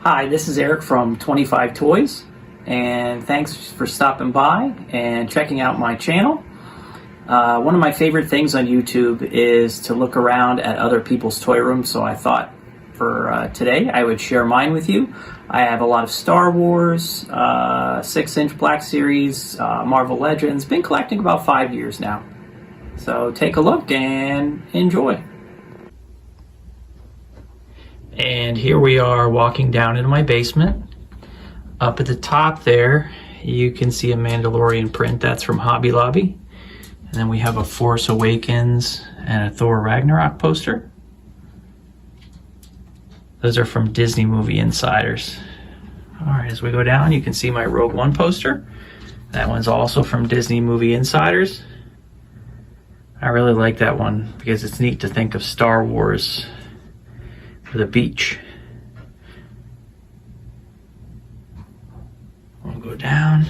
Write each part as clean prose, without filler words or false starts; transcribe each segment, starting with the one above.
Hi, this is Eric from 25 Toys, and thanks for stopping by and checking out my channel. One of my favorite things on YouTube is to look around at other people's toy rooms, so I thought for today I would share mine with you. I have a lot of Star Wars, 6-inch Black Series, Marvel Legends. Been collecting about 5 years now. So take a look and enjoy. And here we are walking down into my basement. Up at the top there, you can see a Mandalorian print. That's from Hobby Lobby. And then we have a Force Awakens and a Thor Ragnarok poster. Those are from Disney Movie Insiders. All right, as we go down, you can see my Rogue One poster. That one's also from Disney Movie Insiders. I really like that one because it's neat to think of Star Wars for the beach. We'll go down.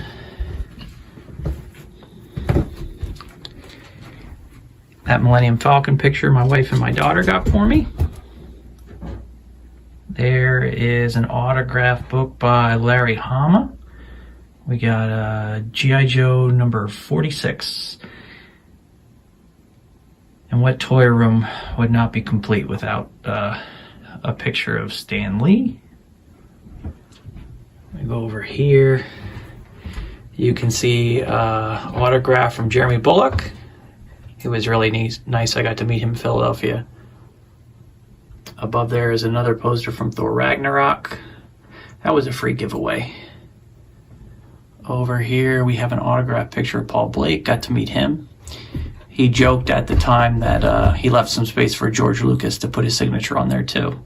That Millennium Falcon picture my wife and my daughter got for me. There is an autograph book by Larry Hama. We got G.I. Joe number 46. And what toy room would not be complete without a picture of Stan Lee? We go over here. You can see autograph from Jeremy Bulloch. He was really nice. I got to meet him in Philadelphia. Above there is another poster from Thor Ragnarok. That was a free giveaway. Over here we have an autograph picture of Paul Blake. Got to meet him. He joked at the time that he left some space for George Lucas to put his signature on there too.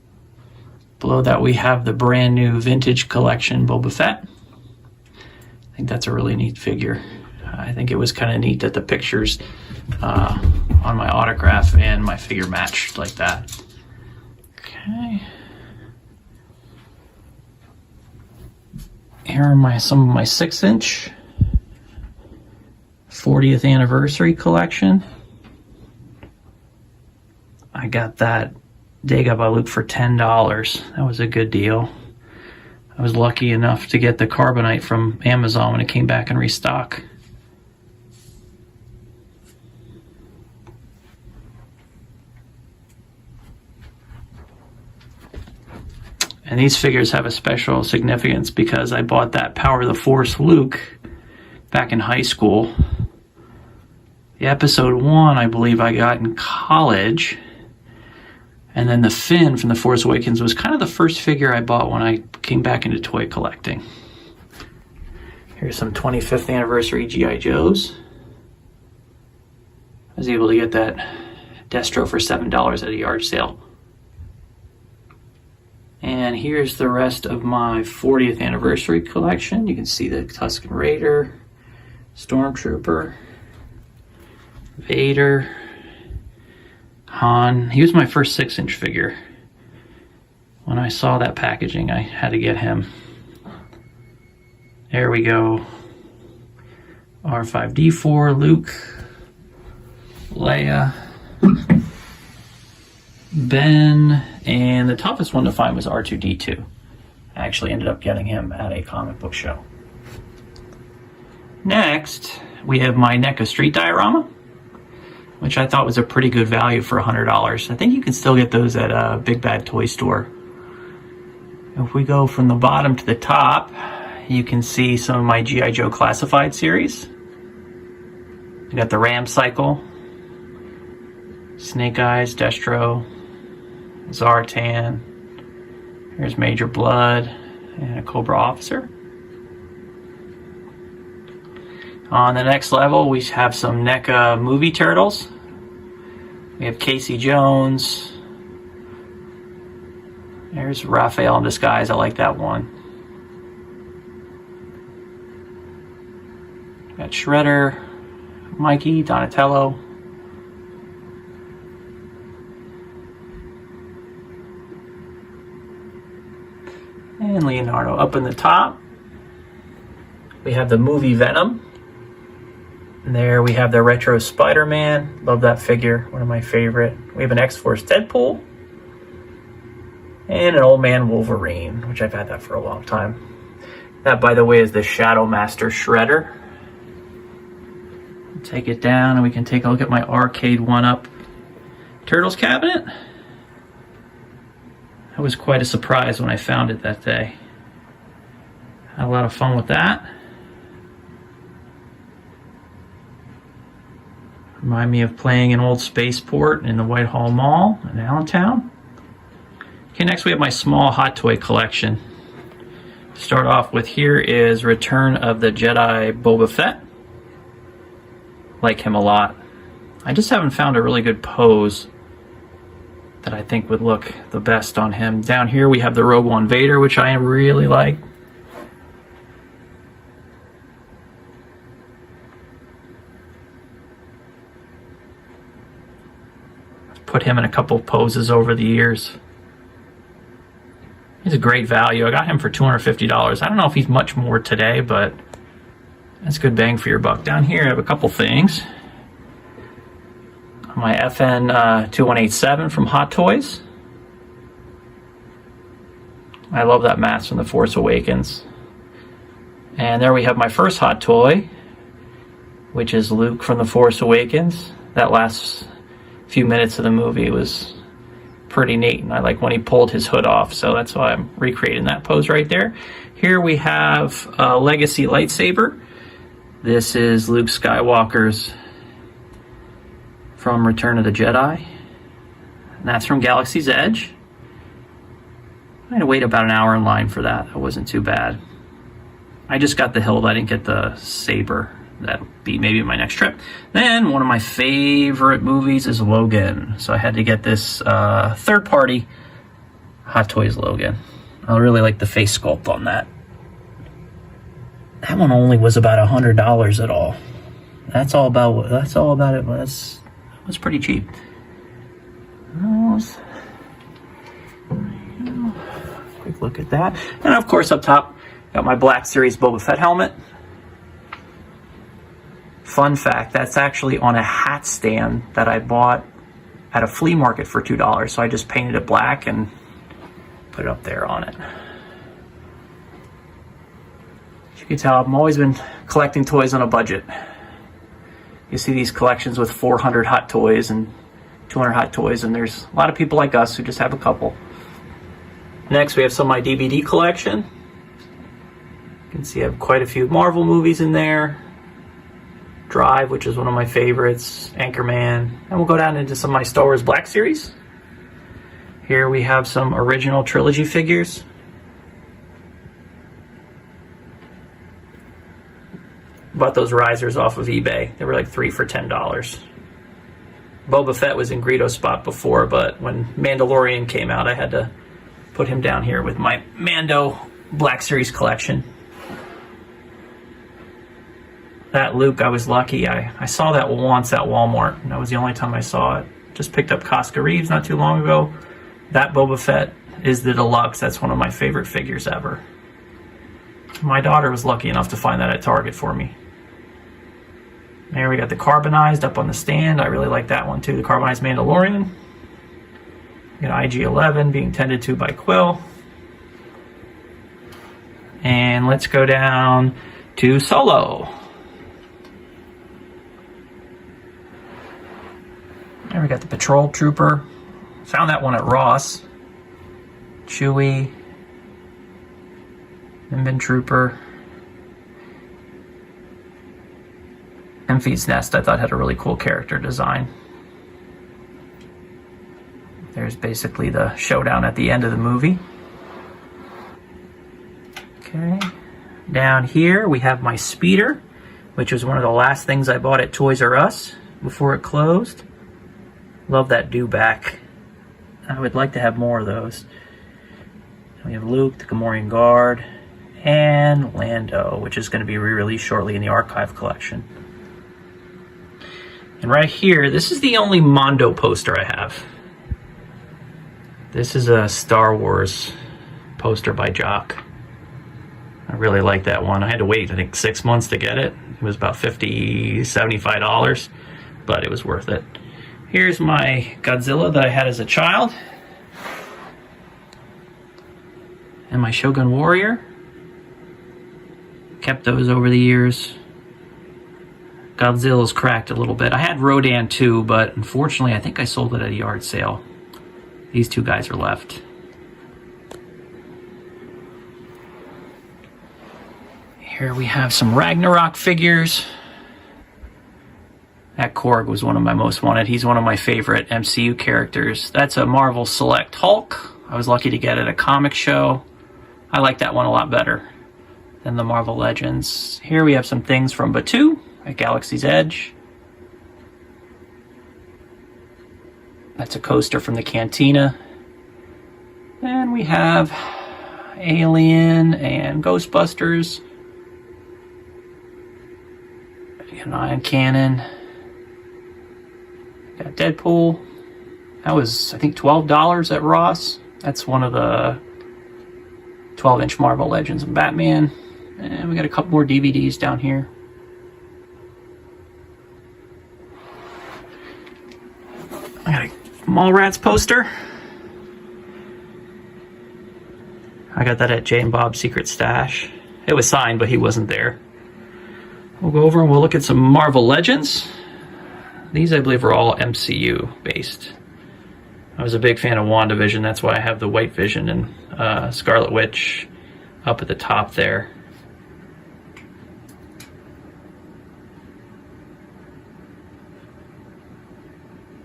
Below that we have the brand new vintage collection Boba Fett. I think that's a really neat figure. I think it was kind of neat that the pictures on my autograph and my figure matched like that. Okay. Here are some of my 6-inch 40th anniversary collection. I got that Dagobah loop for $10. That was a good deal. I was lucky enough to get the Carbonite from Amazon when it came back in restock. And these figures have a special significance because I bought that Power of the Force Luke back in high school. The episode 1, I believe I got in college. And then the Finn from The Force Awakens was kind of the first figure I bought when I came back into toy collecting. Here's some 25th anniversary G.I. Joes. I was able to get that Destro for $7 at a yard sale. And here's the rest of my 40th anniversary collection. You can see the Tusken Raider, Stormtrooper, Vader, Han. He was my first 6-inch figure. When I saw that packaging, I had to get him. There we go. R5-D4, Luke, Leia, Ben, and the toughest one to find was R2-D2. I actually ended up getting him at a comic book show. Next, we have my NECA Street Diorama, which I thought was a pretty good value for $100. I think you can still get those at a Big Bad Toy Store. If we go from the bottom to the top, you can see some of my G.I. Joe Classified series. You got the Ram Cycle, Snake Eyes, Destro, Zartan. Here's Major Blood and a Cobra Officer. On the next level, we have some NECA movie turtles. We have Casey Jones. There's Raphael in Disguise. I like that one. Got Shredder, Mikey, Donatello. And Leonardo. Up in the top, we have the movie Venom. And there we have the retro Spider-Man. Love that figure, one of my favorite. We have an X-Force Deadpool. And an Old Man Wolverine, which I've had that for a long time. That, by the way, is the Shadow Master Shredder. Take it down and we can take a look at my arcade 1-up Turtles cabinet. That was quite a surprise when I found it that day. Had a lot of fun with that. Remind me of playing an old spaceport in the Whitehall Mall in Allentown. Okay, next we have my small hot toy collection. To start off with, here is Return of the Jedi Boba Fett. Like him a lot. I just haven't found a really good pose that I think would look the best on him. Down here we have the Rogue One Vader, which I really like. I've put him in a couple of poses over the years. He's a great value. I got him for $250. I don't know if he's much more today, but that's good bang for your buck. Down here I have a couple things. My FN 2187 from Hot Toys. I love that mask from The Force Awakens. And there we have my first hot toy, which is Luke from The Force Awakens. That last few minutes of the movie was pretty neat, and I like when he pulled his hood off, so that's why I'm recreating that pose right there. Here we have a Legacy lightsaber. This is Luke Skywalker's from Return of the Jedi. And that's from Galaxy's Edge. I had to wait about an hour in line for that. That wasn't too bad. I just got the hilt. I didn't get the saber. That'll be maybe my next trip. Then one of my favorite movies is Logan. So I had to get this third-party Hot Toys Logan. I really like the face sculpt on that. That one only was about $100 at all. That's all about it. It was pretty cheap. Quick look at that. And of course up top, got my Black Series Boba Fett helmet. Fun fact, that's actually on a hat stand that I bought at a flea market for $2. So I just painted it black and put it up there on it. As you can tell, I've always been collecting toys on a budget. You see these collections with 400 Hot Toys and 200 Hot Toys, and there's a lot of people like us who just have a couple. Next, we have some of my DVD collection. You can see I have quite a few Marvel movies in there. Drive, which is one of my favorites, Anchorman, and we'll go down into some of my Star Wars Black Series. Here we have some original trilogy figures. Bought those risers off of eBay. They were like 3 for $10. Boba Fett was in Greedo's spot before, but when Mandalorian came out, I had to put him down here with my Mando Black Series collection. That Luke, I was lucky. I saw that once at Walmart, and that was the only time I saw it. Just picked up Casca Reeves not too long ago. That Boba Fett is the deluxe. That's one of my favorite figures ever. My daughter was lucky enough to find that at Target for me. There we got the carbonized up on the stand. I really like that one too, the carbonized Mandalorian. We got IG-11 being tended to by Quill. And let's go down to Solo. There we got the Patrol Trooper. Found that one at Ross. Chewie. Nimbin Trooper. Enfys Nest I thought had a really cool character design. There's basically the showdown at the end of the movie. Okay. Down here we have my Speeder, which was one of the last things I bought at Toys R Us before it closed. Love that dewback. I would like to have more of those. We have Luke, the Gamorrean Guard, and Lando, which is going to be re-released shortly in the archive collection. And right here, this is the only Mondo poster I have. This is a Star Wars poster by Jock. I really like that one. I had to wait, I think, 6 months to get it. It was about $50, $75, but it was worth it. Here's my Godzilla that I had as a child. and my Shogun Warrior. Kept those over the years. Godzilla's cracked a little bit. I had Rodan too, but unfortunately I think I sold it at a yard sale. These two guys are left. Here we have some Ragnarok figures. That Korg was one of my most wanted. He's one of my favorite MCU characters. That's a Marvel Select Hulk. I was lucky to get it at a comic show. I like that one a lot better than the Marvel Legends. Here we have some things from Batuu at Galaxy's Edge. That's a coaster from the Cantina. And we have Alien and Ghostbusters. An Ion Cannon. Got Deadpool. That was, I think, $12 at Ross. That's one of the 12-inch Marvel Legends and Batman. And we got a couple more DVDs down here. I got a Mallrats poster. I got that at Jay and Bob's Secret Stash. It was signed, but he wasn't there. We'll go over and we'll look at some Marvel Legends. These, I believe, are all MCU based. I was a big fan of WandaVision. That's why I have the White Vision and Scarlet Witch up at the top there.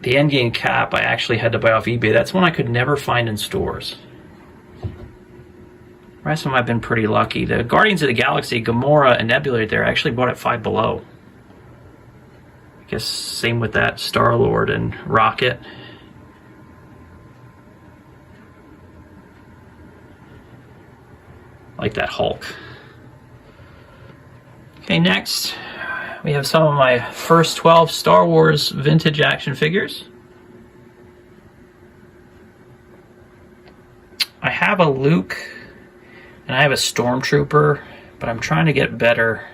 The Endgame cap I actually had to buy off eBay. That's one I could never find in stores. The rest of them I've been pretty lucky. The Guardians of the Galaxy, Gamora, and Nebula there, I actually bought at Five Below. I guess same with that Star-Lord and Rocket. Like that Hulk. Okay, next we have some of my first 12 Star Wars vintage action figures. I have a Luke and I have a Stormtrooper, but I'm trying to get better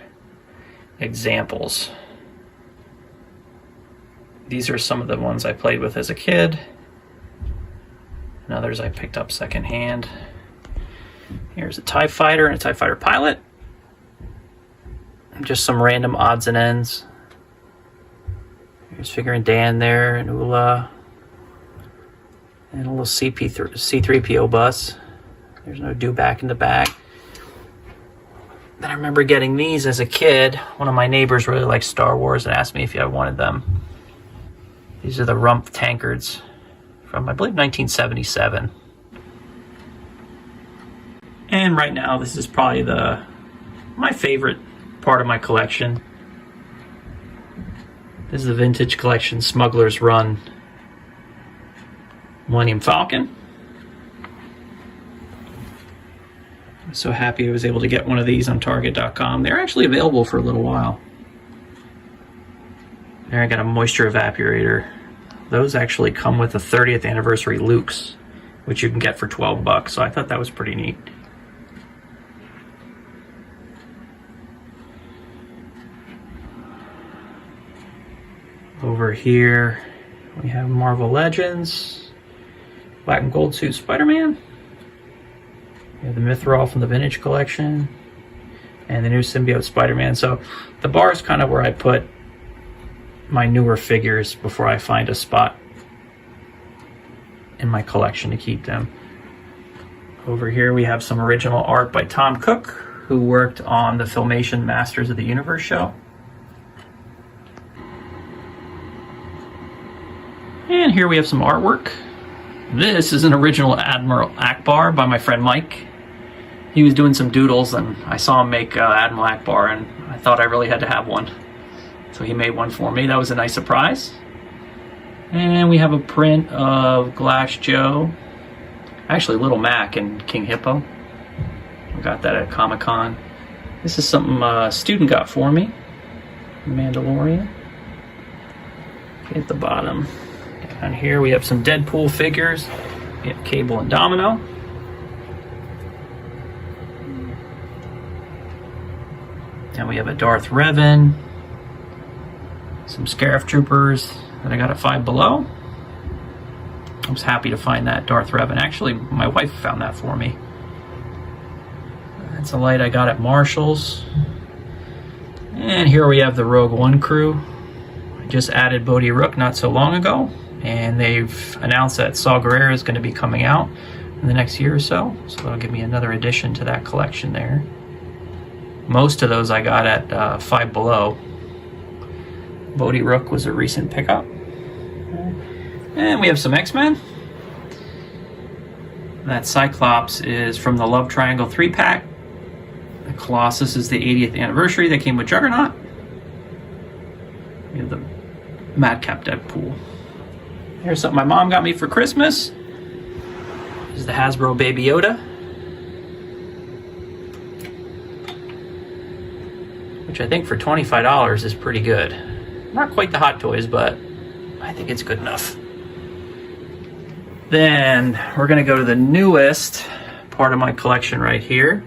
examples. These are some of the ones I played with as a kid, and others I picked up secondhand. Here's a TIE Fighter and a TIE Fighter pilot. Just some random odds and ends. Here's Figuring Dan there, and Ula. And a little C3PO bus. There's no Dewback in the back. Then I remember getting these as a kid. One of my neighbors really liked Star Wars and asked me if I wanted them. These are the Rumpf tankards from, I believe, 1977. And right now, this is probably my favorite part of my collection. This is the vintage collection Smuggler's Run Millennium Falcon. I'm so happy I was able to get one of these on Target.com. They're actually available for a little while. There, I got a moisture evaporator. Those actually come with a 30th anniversary Luke's, which you can get for $12, so I thought that was pretty neat. Over here, we have Marvel Legends, Black and Gold Suit Spider-Man. We have the Mythrol from the Vintage Collection, and the new Symbiote Spider-Man. So the bar is kind of where I put my newer figures before I find a spot in my collection to keep them. Over here we have some original art by Tom Cook, who worked on the Filmation Masters of the Universe show. And here we have some artwork. This is an original Admiral Ackbar by my friend Mike. He was doing some doodles and I saw him make Admiral Ackbar, and I thought I really had to have one. So he made one for me. That was a nice surprise. And we have a print of Glass Joe. Actually, Little Mac and King Hippo. I got that at Comic-Con. This is something a student got for me. Mandalorian. At the bottom. Down here we have some Deadpool figures. We have Cable and Domino. And we have a Darth Revan. Some Scarif Troopers that I got at Five Below. I was happy to find that Darth Revan. Actually, my wife found that for me. That's a light I got at Marshall's. And here we have the Rogue One crew. I just added Bodhi Rook not so long ago, and they've announced that Saw Gerrera is going to be coming out in the next year or so. So that'll give me another addition to that collection there. Most of those I got at Five Below. Bodhi Rook was a recent pickup. And we have some X-Men. That Cyclops is from the Love Triangle 3-pack. The Colossus is the 80th anniversary that came with Juggernaut. We have the Madcap Deadpool. Here's something my mom got me for Christmas. This is the Hasbro Baby Yoda, which I think for $25 is pretty good. Not quite the Hot Toys, but I think it's good enough. Then we're going to go to the newest part of my collection right here.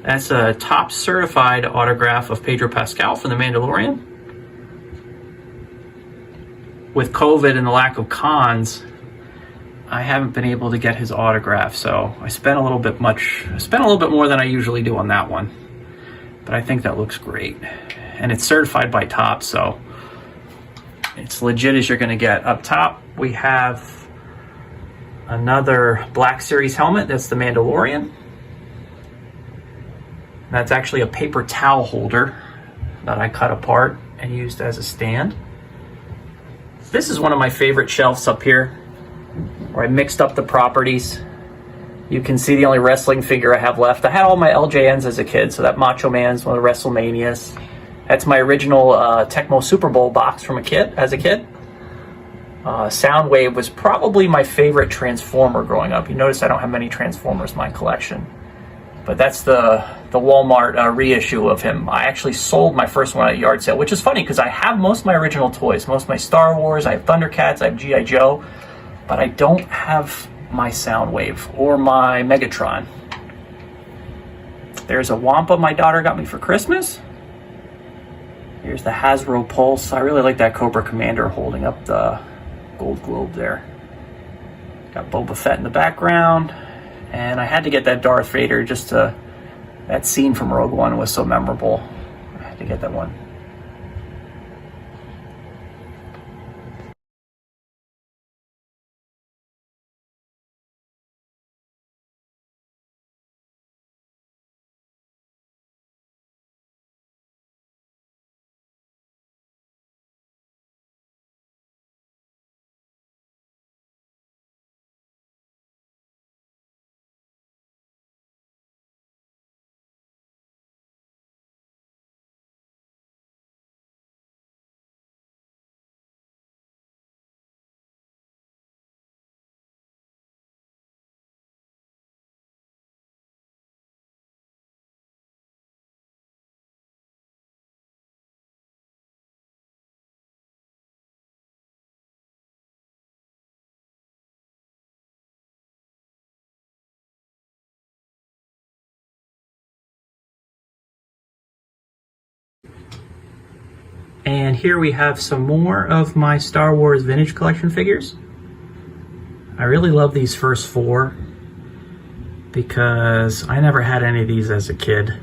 That's a top certified autograph of Pedro Pascal from The Mandalorian. With COVID and the lack of cons, I haven't been able to get his autograph, so I spent a little bit more than I usually do on that one. But I think that looks great. And it's certified by Topps, so it's legit as you're going to get. Up top, we have another Black Series helmet. That's the Mandalorian. That's actually a paper towel holder that I cut apart and used as a stand. This is one of my favorite shelves up here, where I mixed up the properties. You can see the only wrestling figure I have left. I had all my LJNs as a kid, so that Macho Man's one of the WrestleManias. That's my original Tecmo Super Bowl box from as a kid. Soundwave was probably my favorite Transformer growing up. You notice I don't have many Transformers in my collection. But that's the Walmart reissue of him. I actually sold my first one at a yard sale, which is funny because I have most of my original toys. Most of my Star Wars, I have Thundercats, I have G.I. Joe. But I don't have my Soundwave or my Megatron. There's a Wampa my daughter got me for Christmas. Here's the Hasbro Pulse. I really like that Cobra Commander holding up the gold globe there. Got Boba Fett in the background. And I had to get that Darth Vader just to... That scene from Rogue One was so memorable. I had to get that one. And here we have some more of my Star Wars Vintage Collection figures. I really love these first four because I never had any of these as a kid.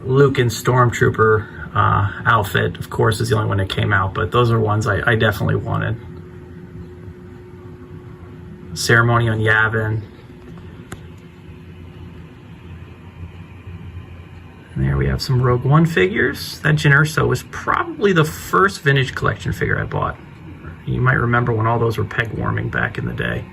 Luke in Stormtrooper outfit, of course, is the only one that came out, but those are ones I definitely wanted. Ceremony on Yavin. And there we have some Rogue One figures. That Jyn Erso was probably the first Vintage Collection figure I bought. You might remember when all those were peg warming back in the day.